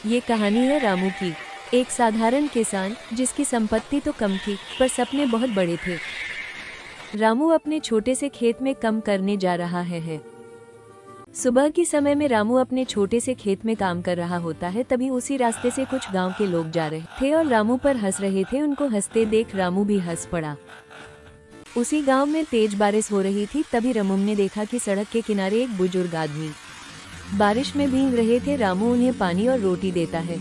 ये कहानी है रामू की। एक साधारण किसान जिसकी संपत्ति तो कम थी पर सपने बहुत बड़े थे। रामू अपने छोटे से खेत में काम करने जा रहा है। सुबह के समय में रामू अपने छोटे से खेत में काम कर रहा होता है। तभी उसी रास्ते से कुछ गांव के लोग जा रहे थे और रामू पर हंस रहे थे। उनको हंसते देख रामू भी हंस पड़ा। उसी गांव में तेज बारिश हो रही थी। तभी रामू ने देखा कि सड़क के किनारे एक बुजुर्ग आदमी बारिश में भीग रहे थे। रामू उन्हें पानी और रोटी देता है।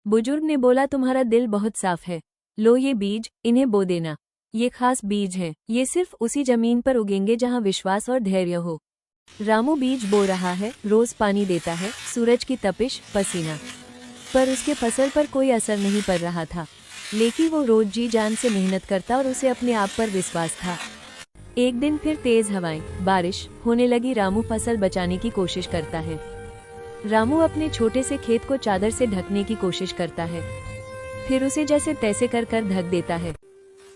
बुजुर्ग ने बोला, तुम्हारा दिल बहुत साफ है, लो ये बीज, इन्हें बो देना। ये खास बीज हैं, ये सिर्फ उसी जमीन पर उगेंगे जहां विश्वास और धैर्य हो। रामू बीज बो रहा है, रोज पानी देता है, सूरज की तपिश, पसीना, पर उसके फसल पर कोई असर नहीं पड़ रहा था। लेकिन वो रोज जी जान से मेहनत करता और उसे अपने आप पर विश्वास था। एक दिन फिर तेज हवाएं, बारिश होने लगी। रामू फसल बचाने की कोशिश करता है। रामू अपने छोटे से खेत को चादर से ढकने की कोशिश करता है, फिर उसे जैसे तैसे कर ढक देता है।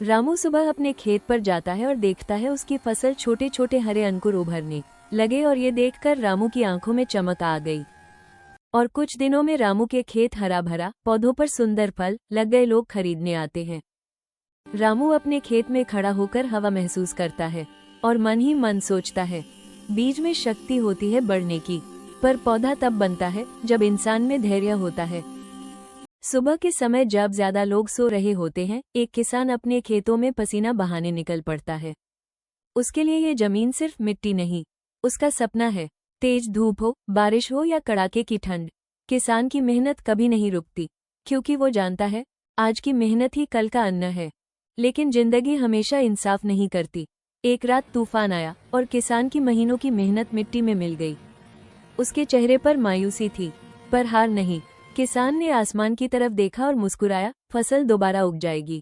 रामू सुबह अपने खेत पर जाता है और देखता है उसकी फसल छोटे छोटे हरे अंकुर उभरने लगे और ये देखकर रामू की आंखों में चमक आ गई। और कुछ दिनों में रामू के खेत हरा भरा, पौधों पर सुंदर फल लग गए। लोग खरीदने आते हैं। रामू अपने खेत में खड़ा होकर हवा महसूस करता है और मन ही मन सोचता है, बीज में शक्ति होती है बढ़ने की, पर पौधा तब बनता है जब इंसान में धैर्य होता है। सुबह के समय जब ज्यादा लोग सो रहे होते हैं, एक किसान अपने खेतों में पसीना बहाने निकल पड़ता है। उसके लिए ये जमीन सिर्फ मिट्टी नहीं, उसका सपना है। तेज धूप हो, बारिश हो या कड़ाके की ठंड, किसान की मेहनत कभी नहीं रुकती, क्योंकि वो जानता है आज की मेहनत ही कल का अन्न है। लेकिन जिंदगी हमेशा इंसाफ नहीं करती। एक रात तूफान आया और किसान की महीनों की मेहनत मिट्टी में मिल गई। उसके चेहरे पर मायूसी थी, पर हार नहीं। किसान ने आसमान की तरफ देखा और मुस्कुराया, फसल दोबारा उग जाएगी,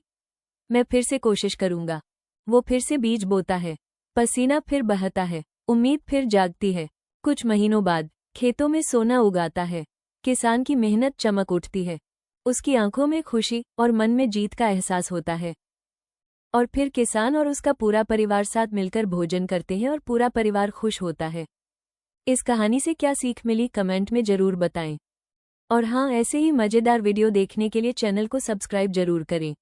मैं फिर से कोशिश करूंगा। वो फिर से बीज बोता है, पसीना फिर बहता है, उम्मीद फिर जागती है। कुछ महीनों बाद खेतों में सोना उगाता है। किसान की मेहनत चमक उठती है, उसकी आंखों में खुशी और मन में जीत का एहसास होता है। और फिर किसान और उसका पूरा परिवार साथ मिलकर भोजन करते हैं और पूरा परिवार खुश होता है। इस कहानी से क्या सीख मिली कमेंट में जरूर बताएं। और हाँ, ऐसे ही मजेदार वीडियो देखने के लिए चैनल को सब्सक्राइब जरूर करें।